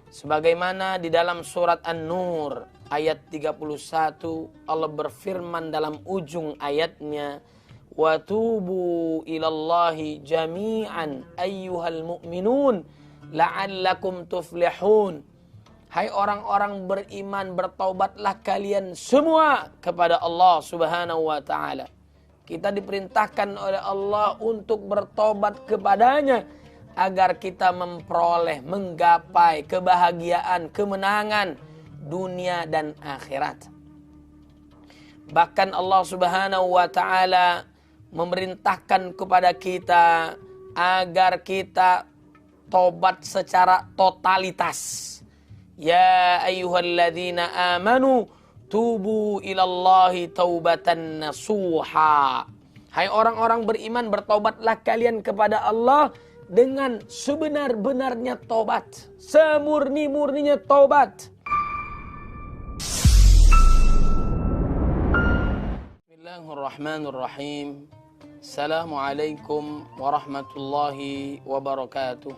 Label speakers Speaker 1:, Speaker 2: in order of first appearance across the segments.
Speaker 1: Sebagaimana di dalam surat An-Nur ayat 31 Allah berfirman dalam ujung ayatnya, wa tubu ilallahi jami'an ayyuhal mu'minun la'allakum tuflihun. Hai orang-orang beriman, bertaubatlah kalian semua kepada Allah Subhanahu wa taala. Kita diperintahkan oleh Allah untuk bertobat kepadanya agar kita memperoleh, menggapai kebahagiaan, kemenangan dunia dan akhirat. Bahkan Allah Subhanahu wa taala memerintahkan kepada kita agar kita tobat secara totalitas. Ya ayyuhalladzina amanu tubu ilallahi taubatan nasuha. Hai orang-orang beriman, bertobatlah kalian kepada Allah dengan sebenar-benarnya tobat, semurni-murninya tobat. Bismillahirrahmanirrahim. Assalamualaikum warahmatullahi wabarakatuh.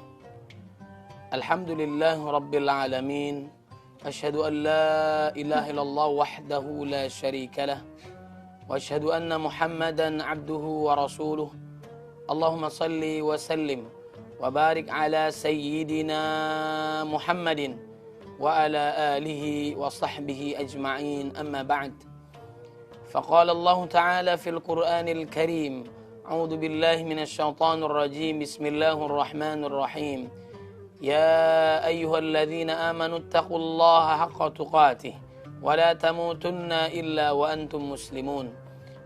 Speaker 1: Alhamdulillah rabbil alamin. Asyhadu an la ilaha illallah wahdahu la syarika lah. Wa asyhadu anna Muhammadan abduhu wa rasuluh. Allahumma salli wa sallim wa barik ala sayyidina Muhammadin wa ala alihi wa sahbihi ajma'in, amma ba'd. Faqala Allah ta'ala fil Qur'anil Karim, a'udzu billahi minasy syaithanir rajim, bismillahir rahmanir rahim. Ya ayyuhalladzina amanu taqullaha haqqa tuqatih wa la tamutunna illa wa antum muslimun.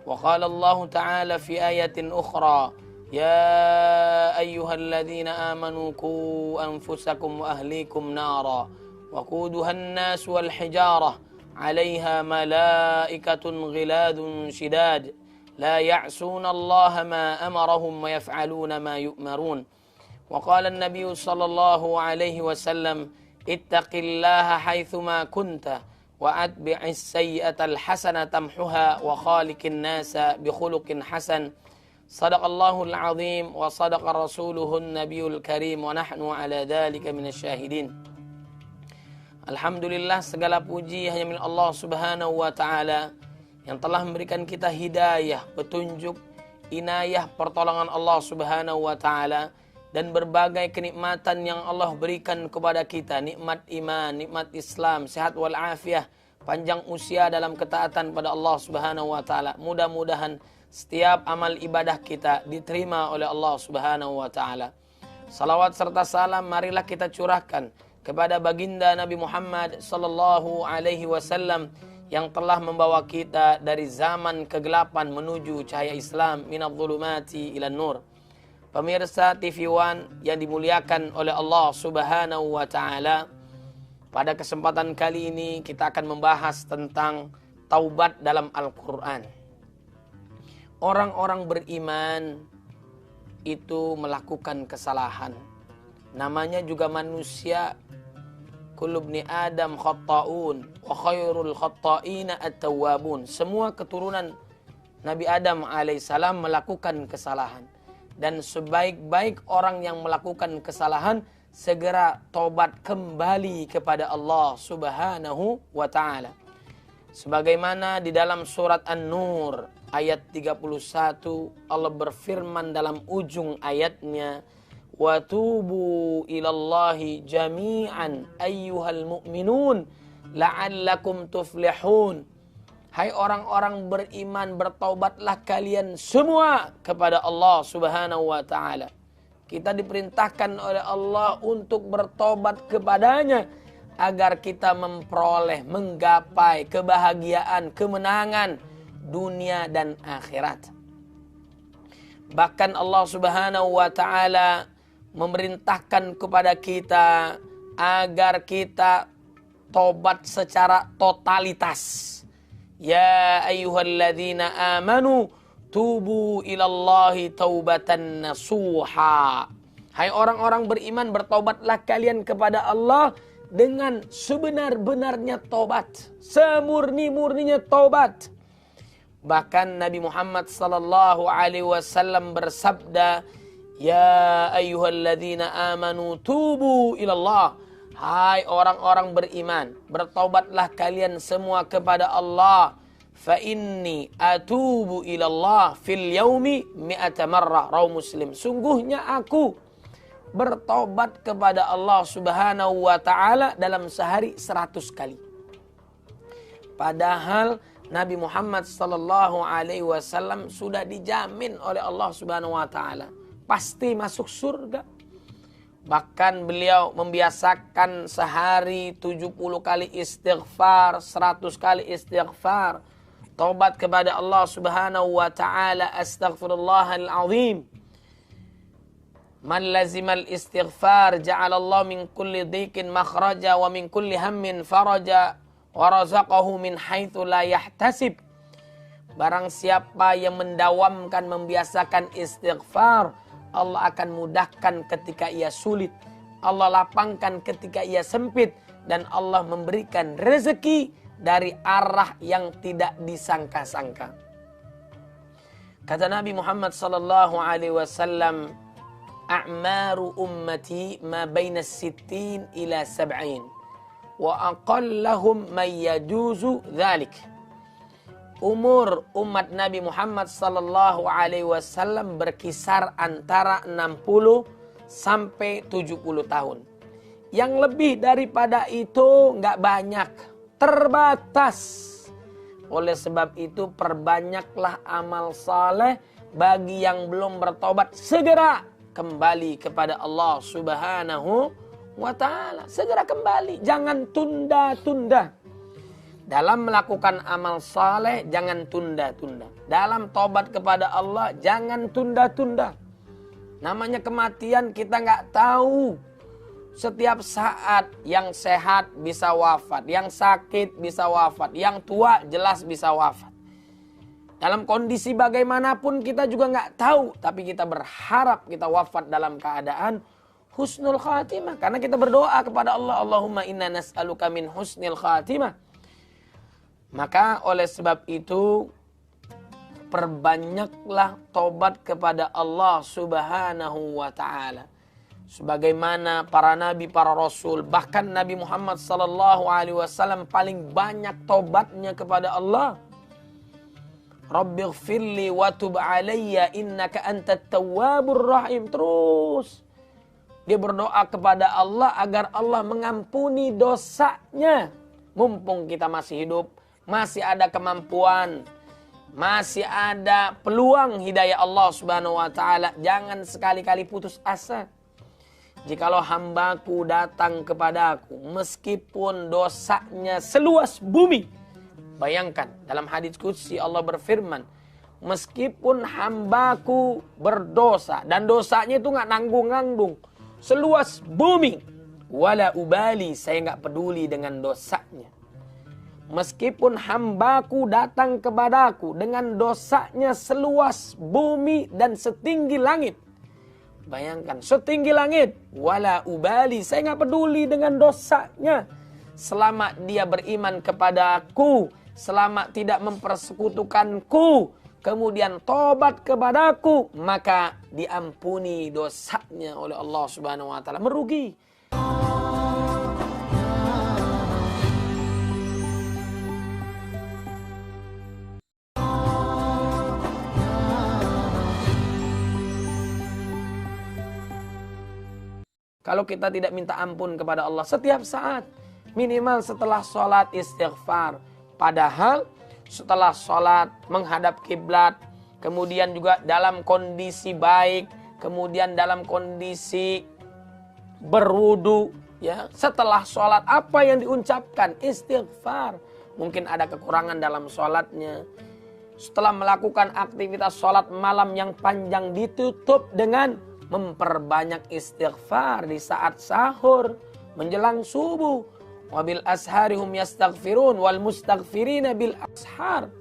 Speaker 1: Wa qala Allah ta'ala fi ayatin ukhra, ya ayyuhalladzina amanu qu anfusakum wa ahlikum nara wa quduhan nas wal hijarah 'alaiha malaikatun ghiladun shidad la ya'suna Allah ma amarahum wa yaf'aluna ma yu'marun. وقال النبي صلى الله عليه وسلم اتق الله حيثما كنت وأتبع السيئة الحسنة تمحها وخالق الناس بخلق حسن. صدق الله العظيم وصدق رسوله النبي الكريم ونحن على ذلك من الشاهدين. Alhamdulillah, segala puji hanya milik Allah Subhanahu wa taala yang telah memberikan kita hidayah, petunjuk, inayah, pertolongan Allah Subhanahu wa taala dan berbagai kenikmatan yang Allah berikan kepada kita, nikmat iman, nikmat Islam, sehat wal afiah, panjang usia dalam ketaatan pada Allah Subhanahu wa taala. Mudah-mudahan setiap amal ibadah kita diterima oleh Allah Subhanahu wa taala. Salawat serta salam marilah kita curahkan kepada baginda Nabi Muhammad sallallahu alaihi wasallam yang telah membawa kita dari zaman kegelapan menuju cahaya Islam, minadh dhulumati ilan nur. Pemirsa TV One yang dimuliakan oleh Allah Subhanahu wa taala, pada kesempatan kali ini kita akan membahas tentang taubat dalam Al-Qur'an. Orang-orang beriman itu melakukan kesalahan. Namanya juga manusia. Kullu ibni Adam khatta'un wa khairul khatta'ina at-tawwabun. Semua keturunan Nabi Adam alaihissalam melakukan kesalahan. Dan sebaik-baik orang yang melakukan kesalahan segera tobat kembali kepada Allah Subhanahu wa taala. Sebagaimana di dalam surat An-Nur ayat 31 Allah berfirman dalam ujung ayatnya, wa tubu ilallahi jami'an ayyuhal mu'minun la'allakum tuflihun. Hai orang-orang beriman, bertaubatlah kalian semua kepada Allah Subhanahu wa taala. Kita diperintahkan oleh Allah untuk bertobat kepadanya agar kita memperoleh, menggapai kebahagiaan, kemenangan dunia dan akhirat. Bahkan Allah Subhanahu wa taala memerintahkan kepada kita agar kita tobat secara totalitas. Ya ayyuhalladzina amanu tubu ilallahi taubatan nasuha. Hai orang-orang beriman, bertobatlah kalian kepada Allah dengan sebenar-benarnya tobat, semurni-murninya tobat. Bahkan Nabi Muhammad sallallahu alaihi wasallam bersabda, ya ayyuhalladzina amanu tubu ilallah. Hai orang-orang beriman, bertaubatlah kalian semua kepada Allah. Fa inni atubu ilallah fil yaumi mi'ata marrah. Rawi Muslim. Sungguhnya aku bertobat kepada Allah Subhanahu wa taala dalam sehari 100 kali. Padahal Nabi Muhammad sallallahu alaihi wasallam sudah dijamin oleh Allah Subhanahu wa taala pasti masuk surga. Bahkan beliau membiasakan sehari 70 kali istighfar, 100 kali istighfar. Taubat kepada Allah Subhanahu wa taala, astaghfirullahal azim. Man lazimal istighfar ja'alallahu min kulli dhiqin makhraja wa min kulli hammin faraja wa razaqahu min haitsu la yahtasib. Barang siapa yang mendawamkan membiasakan istighfar, Allah akan mudahkan ketika ia sulit, Allah lapangkan ketika ia sempit, dan Allah memberikan rezeki dari arah yang tidak disangka-sangka. Kata Nabi Muhammad sallallahu alaihi wasallam, a'maru ummati ma baina 60 ila 70 wa aqallahum man yajuzu dzalik. Umur umat Nabi Muhammad sallallahu alaihi wasallam berkisar antara 60 sampai 70 tahun. Yang lebih daripada itu enggak banyak, terbatas. Oleh sebab itu perbanyaklah amal saleh. Bagi yang belum bertobat, segera kembali kepada Allah Subhanahu wa ta'ala. Segera kembali, jangan tunda-tunda. Dalam melakukan amal saleh jangan tunda-tunda. Dalam tobat kepada Allah jangan tunda-tunda. Namanya kematian kita nggak tahu. Setiap saat yang sehat bisa wafat, yang sakit bisa wafat, yang tua jelas bisa wafat. Dalam kondisi bagaimanapun kita juga nggak tahu, tapi kita berharap kita wafat dalam keadaan husnul khatimah. Karena kita berdoa kepada Allah, Allahumma inna nas'aluka min husnil khatimah. Maka oleh sebab itu perbanyaklah tobat kepada Allah Subhanahu wa ta'ala. Sebagaimana para nabi, para rasul, bahkan Nabi Muhammad sallallahu alaihi wasallam paling banyak tobatnya kepada Allah. Rabbighfirli wa tub alayya innaka antat tawwabur rahim. Terus dia berdoa kepada Allah agar Allah mengampuni dosanya. Mumpung kita masih hidup, masih ada kemampuan, masih ada peluang hidayah Allah Subhanahu wa taala, jangan sekali-kali putus asa. Jikalau hambaku datang kepadaku meskipun dosanya seluas bumi. Bayangkan dalam hadits qudsi Allah berfirman, meskipun hambaku berdosa dan dosanya itu nggak nanggung-nanggung seluas bumi, wala ubali, saya nggak peduli dengan dosanya. Meskipun hambaku datang kepadaku dengan dosanya seluas bumi dan setinggi langit. Bayangkan, setinggi langit. Wala ubali, saya nggak peduli dengan dosanya. Selama dia beriman kepadaku, selama tidak mempersekutukanku, kemudian tobat kepadaku, maka diampuni dosanya oleh Allah Subhanahu wa taala. Merugi. Kalau kita tidak minta ampun kepada Allah setiap saat, minimal setelah sholat istighfar. Padahal setelah sholat menghadap kiblat, kemudian juga dalam kondisi baik, kemudian dalam kondisi berwudu, ya. Setelah sholat apa yang diucapkan? Istighfar. Mungkin ada kekurangan dalam sholatnya. Setelah melakukan aktivitas sholat malam yang panjang ditutup dengan memperbanyak istighfar di saat sahur, menjelang subuh. Wabil asharihum yastaghfirun wal mustaghfirina bil ashar.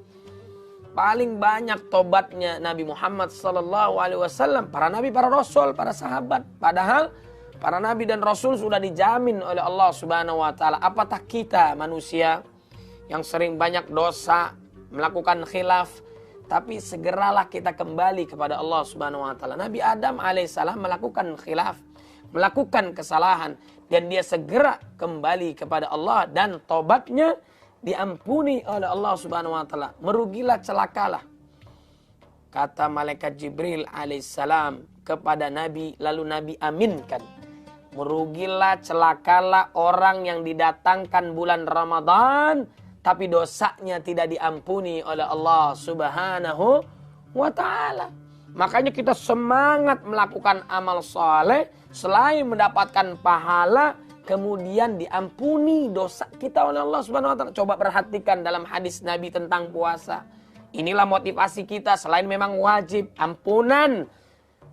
Speaker 1: Paling banyak tobatnya Nabi Muhammad sallallahu alaihi wasallam, para nabi, para rasul, para sahabat. Padahal para nabi dan rasul sudah dijamin oleh Allah Subhanahu wa taala. Apatah kita manusia yang sering banyak dosa, melakukan khilaf, tapi segeralah kita kembali kepada Allah Subhanahu wa taala. Nabi Adam alaihissalam melakukan khilaf, melakukan kesalahan. dan dia segera kembali kepada Allah dan tobatnya diampuni oleh Allah Subhanahu wa taala. Merugilah, celakalah, kata malaikat Jibril alaihissalam kepada Nabi, lalu Nabi aminkan. Merugilah, celakalah orang yang didatangkan bulan Ramadan tapi dosanya tidak diampuni oleh Allah Subhanahu wa taala. Makanya kita semangat melakukan amal soleh, selain mendapatkan pahala, kemudian diampuni dosa kita oleh Allah Subhanahu wa taala. Coba perhatikan dalam hadis Nabi tentang puasa. Inilah motivasi kita, selain memang wajib ampunan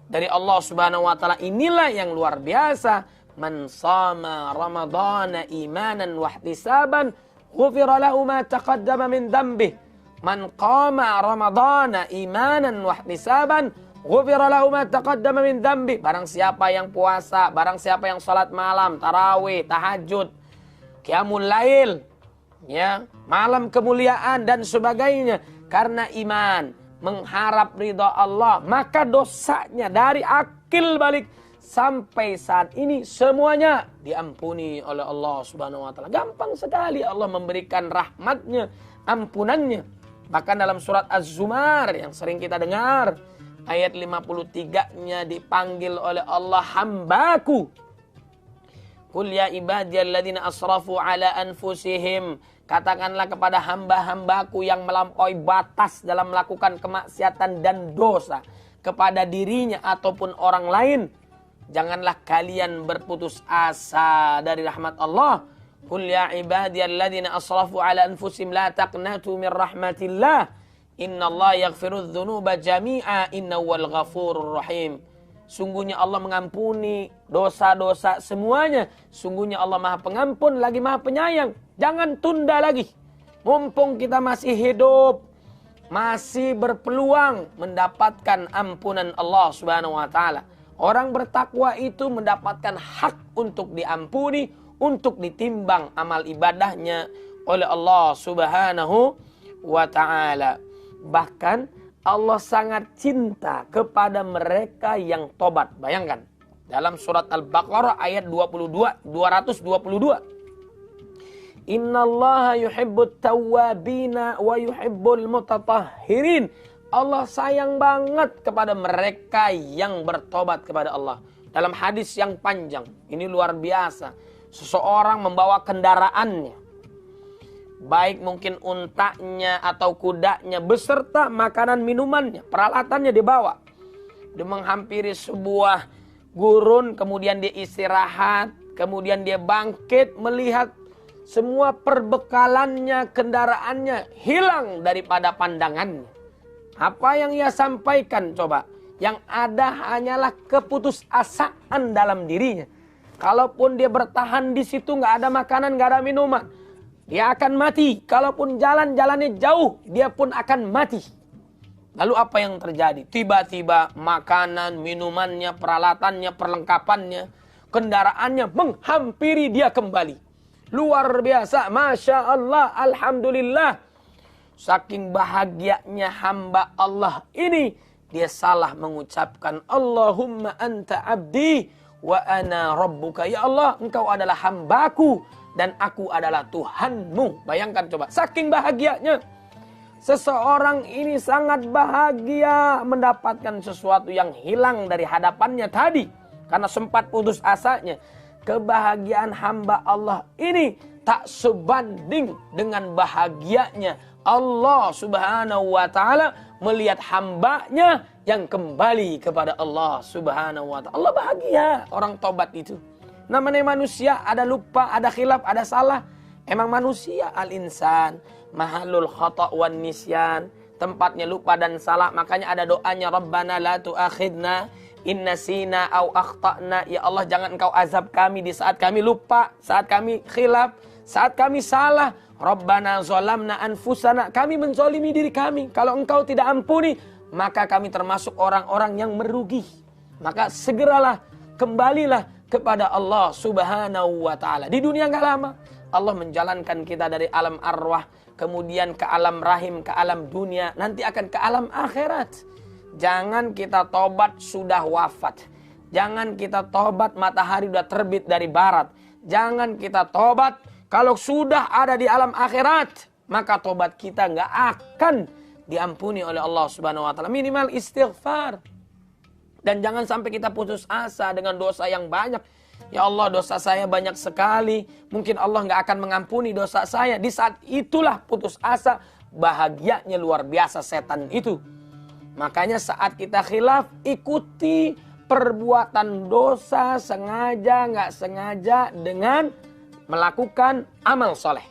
Speaker 1: dari Allah Subhanahu wa taala, inilah yang luar biasa. Man shama ramadhana imanan wa ihtisaban ghufira lahu ma taqaddama min dhanbihi. Man qama ramadhana imanan wa ihtisaban ghufira lahu ma taqaddama min dhanbi. Barang siapa yang puasa, barang siapa yang salat malam, tarawih, tahajud, qiyamul lail, ya, malam kemuliaan dan sebagainya karena iman, mengharap ridha Allah, maka dosanya dari akil balik sampai saat ini semuanya diampuni oleh Allah Subhanahu wa taala. Gampang sekali Allah memberikan rahmatnya, ampunannya. Bahkan dalam surat Az-Zumar yang sering kita dengar, ayat 53-nya dipanggil oleh Allah hambaku. Qul ya ibadiyalladzina asrafu ala anfusihim. Katakanlah kepada hamba-hambaku yang melampaui batas dalam melakukan kemaksiatan dan dosa kepada dirinya ataupun orang lain. Janganlah kalian berputus asa dari rahmat Allah. Qul ya ibadiyalladzina asrafu ala anfusihim la taqnatu min rahmatillah. Innallaha yaghfirudz dzunuba jami'a innahu wal ghafurur rahim. Sungguhnya Allah mengampuni dosa-dosa semuanya. Sungguhnya Allah Maha Pengampun lagi Maha Penyayang. Jangan tunda lagi. Mumpung kita masih hidup, masih berpeluang mendapatkan ampunan Allah Subhanahu wa taala. Orang bertakwa itu mendapatkan hak untuk diampuni, untuk ditimbang amal ibadahnya oleh Allah Subhanahu wa ta'ala. Bahkan Allah sangat cinta kepada mereka yang tobat. Bayangkan, dalam surat Al-Baqarah ayat 222. Innallaha yuhibbut tawwabina wa yuhibbul mutatahhirin. Allah sayang banget kepada mereka yang bertobat kepada Allah. Dalam hadis yang panjang, ini luar biasa. Seseorang membawa kendaraannya, baik mungkin untanya atau kudanya, beserta makanan minumannya, peralatannya dibawa. Dia menghampiri sebuah gurun, kemudian dia istirahat, kemudian dia bangkit melihat semua perbekalannya, kendaraannya hilang daripada pandangannya. Apa yang ia sampaikan coba? Yang ada hanyalah keputusasaan dalam dirinya. Kalaupun dia bertahan di situ, nggak ada makanan, nggak ada minuman, dia akan mati. Kalaupun jalannya jauh, dia pun akan mati. Lalu apa yang terjadi? Tiba-tiba makanan, minumannya, peralatannya, perlengkapannya, kendaraannya menghampiri dia kembali. Luar biasa, Masya Allah, Alhamdulillah. Saking bahagianya hamba Allah ini, dia salah mengucapkan Allahumma anta abdi wa ana rabbuka. Ya Allah, engkau adalah hambaku dan aku adalah Tuhanmu. Bayangkan coba, saking bahagianya. Seseorang ini sangat bahagia mendapatkan sesuatu yang hilang dari hadapannya tadi, karena sempat putus asanya. Kebahagiaan hamba Allah ini tak sebanding dengan bahagianya Allah Subhanahu wa ta'ala melihat hambanya yang kembali kepada Allah Subhanahu wa ta'ala. Allah bahagia orang tobat itu. Namanya manusia, ada lupa, ada khilaf, ada salah. Emang manusia, al-insan mahalul khata' wan nisyan, tempatnya lupa dan salah. Makanya ada doanya, Rabbana la tu'akhidna in nasina au akhta'na. Ya Allah, jangan engkau azab kami di saat kami lupa, saat kami khilaf, saat kami salah. Rabbana zalamna anfusana, kami menzalimi diri kami. Kalau engkau tidak ampuni, maka kami termasuk orang-orang yang merugi. Maka segeralah, kembalilah kepada Allah Subhanahu wa ta'ala. Di dunia enggak lama, Allah menjalankan kita dari alam arwah, kemudian ke alam rahim, ke alam dunia, nanti akan ke alam akhirat. Jangan kita tobat sudah wafat. Jangan kita tobat matahari sudah terbit dari barat. Jangan kita tobat. Kalau sudah ada di alam akhirat, maka tobat kita nggak akan diampuni oleh Allah Subhanahu wa taala. Minimal istighfar. Dan jangan sampai kita putus asa dengan dosa yang banyak. Ya Allah, dosa saya banyak sekali. Mungkin Allah nggak akan mengampuni dosa saya. Di saat itulah putus asa, bahagianya luar biasa setan itu. Makanya saat kita khilaf, ikuti perbuatan dosa sengaja nggak sengaja dengan melakukan amal soleh.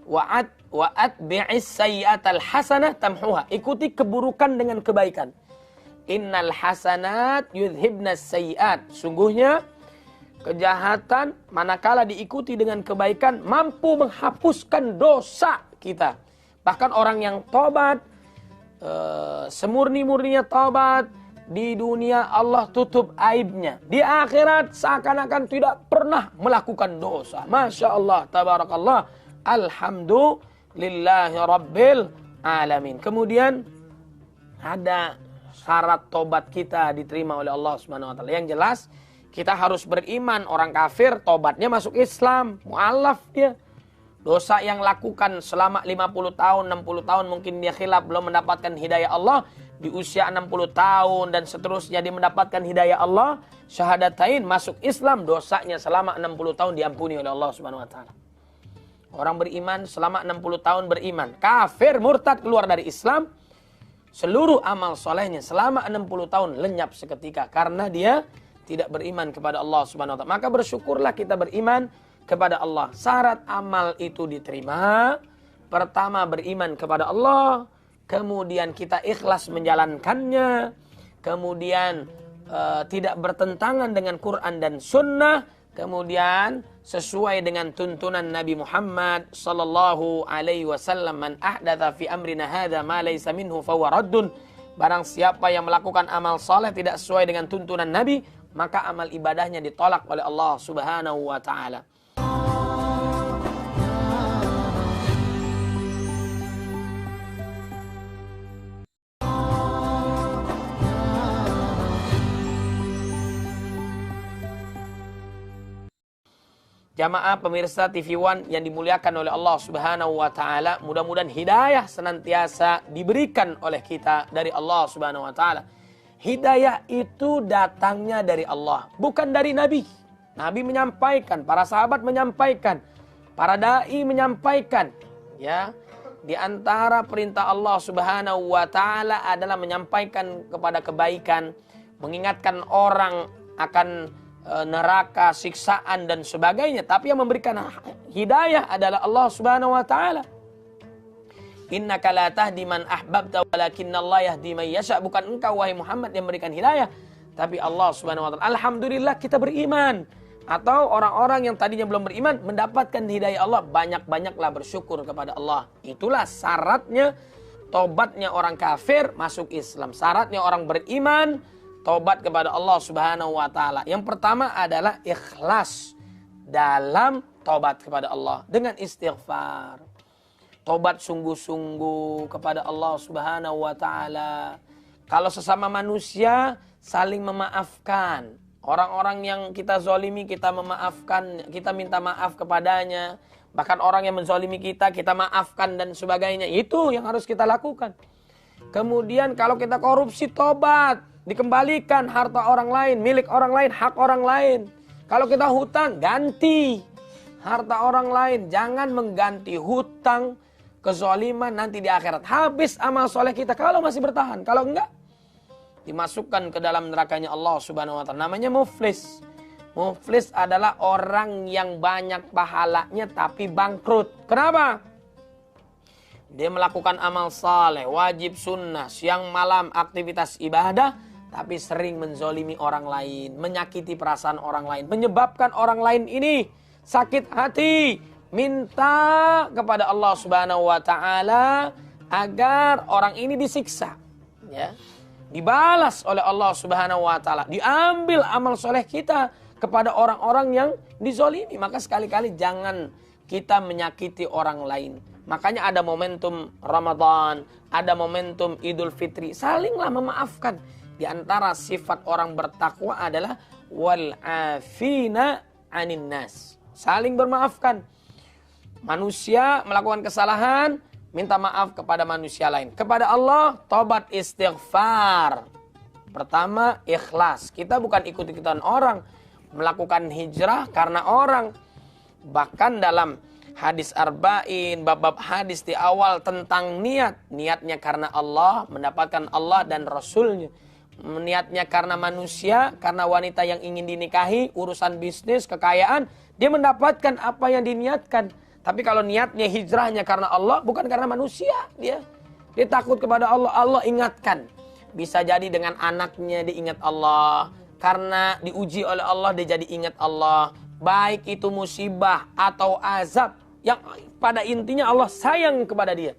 Speaker 1: Wa'at bi'is sayyi'atal hasanah tamhuha. Ikuti keburukan dengan kebaikan. Innal hasanat yudhibnas sayyi'at. Sungguhnya kejahatan manakala diikuti dengan kebaikan mampu menghapuskan dosa kita. Bahkan orang yang tobat, semurni-murninya tobat, di dunia Allah tutup aibnya. Di akhirat seakan-akan tidak pernah melakukan dosa. Masya Allah, tabarakallah, alhamdulillahi rabbil alamin. Kemudian ada syarat tobat kita diterima oleh Allah Subhanahu wa taala. Yang jelas kita harus beriman. Orang kafir tobatnya masuk Islam, mu'alaf dia. Dosa yang lakukan selama 50 tahun, 60 tahun mungkin dia khilaf belum mendapatkan hidayah Allah. Di usia 60 tahun dan seterusnya dia mendapatkan hidayah Allah, syahadatain, masuk Islam, dosanya selama 60 tahun diampuni oleh Allah Subhanahu wa taala. Orang beriman selama 60 tahun beriman, kafir murtad keluar dari Islam, seluruh amal solehnya selama 60 tahun lenyap seketika karena dia tidak beriman kepada Allah Subhanahu wa taala. Maka bersyukurlah kita beriman kepada Allah. Syarat amal itu diterima, pertama beriman kepada Allah, kemudian kita ikhlas menjalankannya, kemudian tidak bertentangan dengan Quran dan Sunnah, kemudian sesuai dengan tuntunan Nabi Muhammad sallallahu alaihi wasallam, man ahdatsa fi amrina hadza ma laysa minhu fa huwa raddun. Barang siapa yang melakukan amal saleh tidak sesuai dengan tuntunan Nabi, maka amal ibadahnya ditolak oleh Allah Subhanahu wa taala. Jamaah pemirsa TV One yang dimuliakan oleh Allah Subhanahu wa taala, mudah-mudahan hidayah senantiasa diberikan oleh kita dari Allah Subhanahu wa taala. Hidayah itu datangnya dari Allah, bukan dari Nabi. Nabi menyampaikan, para sahabat menyampaikan, para dai menyampaikan, ya. Di antara perintah Allah Subhanahu wa taala adalah menyampaikan kepada kebaikan, mengingatkan orang akan neraka, siksaan dan sebagainya. Tapi yang memberikan hidayah adalah Allah Subhanahu wa taala. Innaka la tahdi man ahbabta walakinnallaha yahdi man yasha. Bukan engkau wahai Muhammad yang memberikan hidayah, tapi Allah Subhanahu wa taala. Alhamdulillah kita beriman. Atau orang-orang yang tadinya belum beriman mendapatkan hidayah Allah, banyak-banyaklah bersyukur kepada Allah. Itulah syaratnya tobatnya orang kafir masuk Islam. Syaratnya orang beriman tobat kepada Allah Subhanahu wa taala. Yang pertama adalah ikhlas dalam tobat kepada Allah dengan istighfar. Tobat sungguh-sungguh kepada Allah Subhanahu wa taala. Kalau sesama manusia saling memaafkan. Orang-orang yang kita zalimi kita memaafkan, kita minta maaf kepadanya. Bahkan orang yang menzalimi kita maafkan dan sebagainya. Itu yang harus kita lakukan. Kemudian kalau kita korupsi tobat, dikembalikan harta orang lain, milik orang lain, hak orang lain. Kalau kita hutang, ganti harta orang lain. Jangan mengganti hutang, kezaliman nanti di akhirat. Habis amal soleh kita kalau masih bertahan. Kalau enggak, dimasukkan ke dalam nerakanya Allah Subhanahu wa taala. Namanya muflis. Muflis adalah orang yang banyak pahalanya tapi bangkrut. Kenapa? Dia melakukan amal saleh, wajib sunnah, siang malam aktivitas ibadah, tapi sering menzolimi orang lain, menyakiti perasaan orang lain, menyebabkan orang lain ini sakit hati, minta kepada Allah Subhanahu wa taala agar orang ini disiksa, ya. Dibalas oleh Allah Subhanahu wa taala, diambil amal soleh kita kepada orang-orang yang dizolimi. Maka sekali-kali jangan kita menyakiti orang lain. Makanya ada momentum Ramadan, ada momentum Idul Fitri, salinglah memaafkan. Di antara sifat orang bertakwa adalah wal afina anin nas. saling bermaafkan. Manusia melakukan kesalahan, minta maaf kepada manusia lain. Kepada Allah, tobat istighfar. Pertama, ikhlas. Kita bukan ikut-ikutan orang, melakukan hijrah karena orang. Bahkan dalam hadis arba'in, bab-bab hadis di awal tentang niat. Niatnya karena Allah, mendapatkan Allah dan Rasulnya. Niatnya karena manusia, karena wanita yang ingin dinikahi, urusan bisnis, kekayaan, dia mendapatkan apa yang diniatkan. Tapi kalau niatnya hijrahnya karena Allah, bukan karena manusia, dia takut kepada Allah. Allah ingatkan. Bisa jadi dengan anaknya diingat Allah, karena diuji oleh Allah dia jadi ingat Allah. Baik itu musibah atau azab, yang pada intinya Allah sayang kepada dia.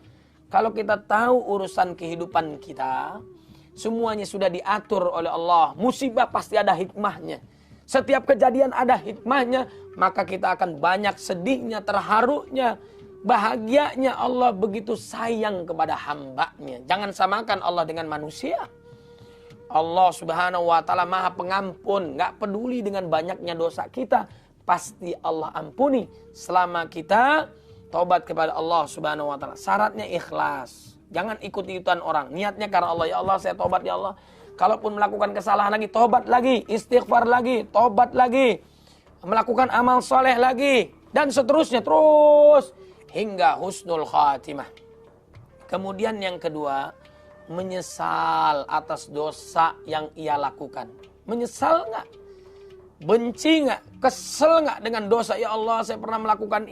Speaker 1: Kalau kita tahu urusan kehidupan kita, semuanya sudah diatur oleh Allah. Musibah pasti ada hikmahnya. Setiap kejadian ada hikmahnya, maka kita akan banyak sedihnya, terharunya, bahagianya. Allah begitu sayang kepada hambanya. Jangan samakan Allah dengan manusia. Allah subhanahu wa ta'ala maha pengampun, gak peduli dengan banyaknya dosa kita. Pasti Allah ampuni selama kita taubat kepada Allah subhanahu wa ta'ala. Syaratnya ikhlas. Jangan ikut-ikutan orang. Niatnya karena Allah. Ya Allah, saya taubat ya Allah. Kalaupun melakukan kesalahan lagi, taubat lagi. Istighfar lagi, taubat lagi. Melakukan amal soleh lagi. Dan seterusnya, terus. Hingga husnul khatimah. Kemudian yang kedua, menyesal atas dosa yang ia lakukan. Menyesal nggak? Benci nggak? Kesel nggak dengan dosa? Ya Allah, saya pernah melakukan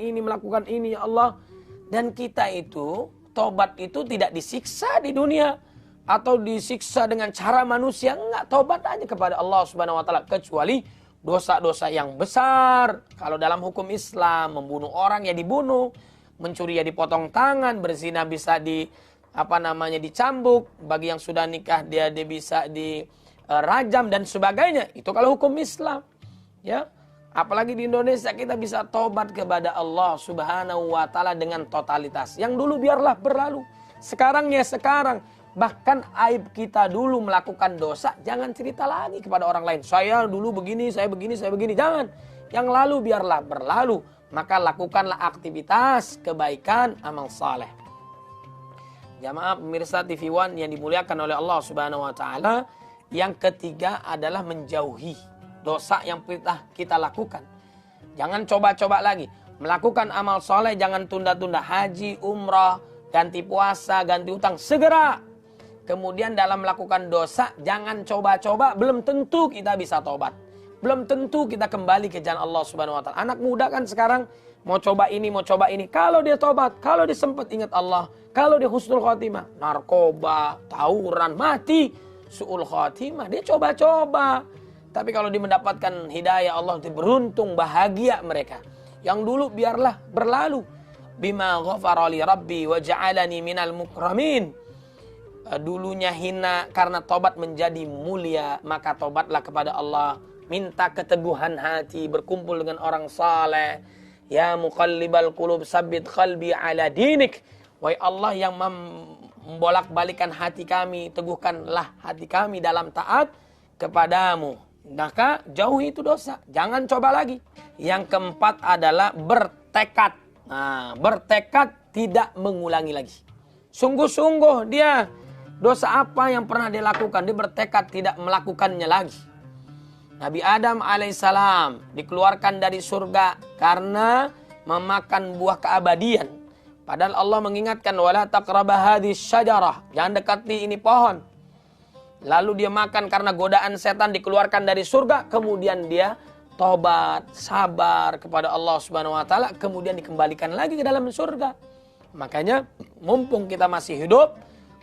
Speaker 1: ini ya Allah. Dan kita itu, tobat itu tidak disiksa di dunia. Atau disiksa dengan cara manusia. Enggak, tobat aja kepada Allah subhanahu wa ta'ala. Kecuali dosa-dosa yang besar. Kalau dalam hukum Islam, membunuh orang ya dibunuh. Mencuri ya dipotong tangan. Berzina bisa dicambuk. Bagi yang sudah nikah dia bisa dirajam dan sebagainya. Itu kalau hukum Islam. Ya, apalagi di Indonesia kita bisa tobat kepada Allah subhanahu wa ta'ala dengan totalitas. Yang dulu biarlah berlalu. Sekarang ya sekarang. Bahkan aib kita dulu melakukan dosa, jangan cerita lagi kepada orang lain. Saya dulu begini, saya begini, saya begini. Jangan. Yang lalu biarlah berlalu. Maka lakukanlah aktivitas kebaikan, amal saleh. Jamaah pemirsa TV One yang dimuliakan oleh Allah subhanahu wa ta'ala. Yang ketiga adalah menjauhi dosa yang kita lakukan. Jangan coba-coba lagi. Melakukan amal saleh, jangan tunda-tunda. Haji, umrah, ganti puasa, ganti utang. Segera. Kemudian dalam melakukan dosa, jangan coba-coba, belum tentu kita bisa tobat. Belum tentu kita kembali ke jalan Allah subhanahu wa ta'ala. Anak muda kan sekarang mau coba ini, mau coba ini. Kalau dia tobat, kalau dia sempat ingat Allah, kalau dia husnul khatimah, narkoba, tawuran, mati, su'ul khatimah. Dia coba-coba. Tapi kalau dia mendapatkan hidayah Allah, dia beruntung, bahagia mereka. Yang dulu biarlah berlalu. Bima ghafara li rabbi wa ja'alani minal mukramin. Dulunya hina, karena tobat menjadi mulia, maka tobatlah kepada Allah. Minta keteguhan hati, berkumpul dengan orang saleh. Ya muqallibal qulub sabbit qalbi ala dinik. Wahai Allah yang membolak-balikan hati kami, teguhkanlah hati kami dalam taat kepadamu. Maka jauhi itu dosa, jangan coba lagi. Yang keempat adalah bertekad. Nah, bertekad tidak mengulangi lagi. Sungguh-sungguh dia dosa apa yang pernah dia lakukan, dia bertekad tidak melakukannya lagi. Nabi Adam alaihissalam dikeluarkan dari surga karena memakan buah keabadian. Padahal Allah mengingatkan, wala taqrabah hadhihi syajarah, jangan dekati ini pohon. Lalu dia makan karena godaan setan, dikeluarkan dari surga. Kemudian dia tobat, sabar kepada Allah subhanahu wa ta'ala. Kemudian dikembalikan lagi ke dalam surga. Makanya mumpung kita masih hidup,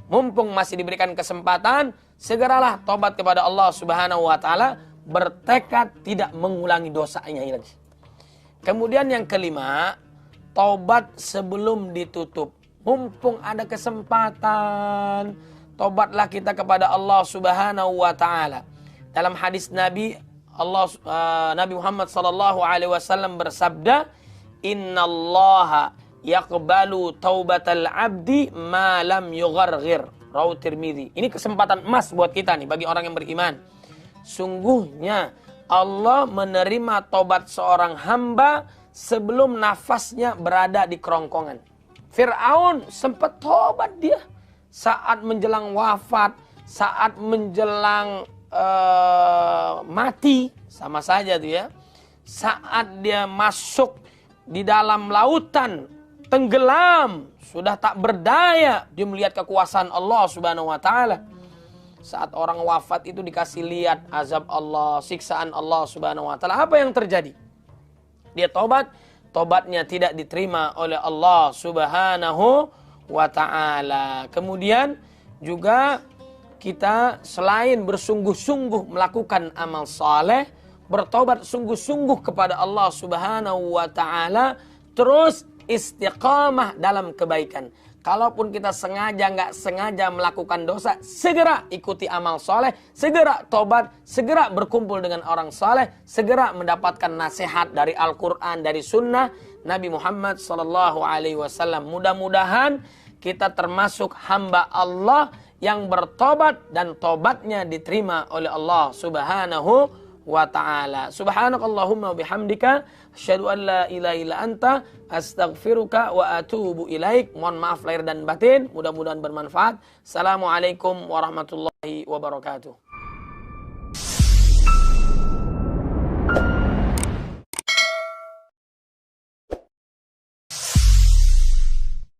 Speaker 1: mumpung masih diberikan kesempatan, segeralah tobat kepada Allah subhanahu wa ta'ala. Bertekad tidak mengulangi dosanya lagi. Kemudian yang kelima, tobat sebelum ditutup. Mumpung ada kesempatan, tobatlah kita kepada Allah subhanahu wa ta'ala. Dalam hadis Nabi Muhammad sallallahu alaihi wasallam bersabda, innallaha yaqbalu taubatal abdi ma lam yugharghir. Rawi Tirmidzi. Ini kesempatan emas buat kita nih, bagi orang yang beriman. Sungguhnya Allah menerima tobat seorang hamba sebelum nafasnya berada di kerongkongan. Fir'aun sempat tobat dia saat menjelang wafat, saat menjelang mati, sama saja tuh ya. Saat dia masuk di dalam lautan, tenggelam, sudah tak berdaya, dia melihat kekuasaan Allah Subhanahu wa taala. Saat orang wafat itu dikasih lihat azab Allah, siksaan Allah Subhanahu wa taala, apa yang terjadi? Dia tobat, tobatnya tidak diterima oleh Allah Subhanahu wa taala. Kemudian juga kita selain bersungguh-sungguh melakukan amal saleh, bertobat sungguh-sungguh kepada Allah Subhanahu wa taala, terus istiqamah dalam kebaikan. Kalaupun kita sengaja nggak sengaja melakukan dosa, segera ikuti amal soleh, segera tobat, segera berkumpul dengan orang soleh, segera mendapatkan nasihat dari Al-Quran, dari Sunnah Nabi Muhammad SAW. Mudah-mudahan kita termasuk hamba Allah yang bertobat dan tobatnya diterima oleh Allah Subhanahu wa ta'ala. Subhanakallahumma bihamdika asyhadu an la ilaha illa anta astaghfiruka wa atubu ilaik. Mohon maaf lahir dan batin, mudah-mudahan bermanfaat. Assalamualaikum warahmatullahi wabarakatuh.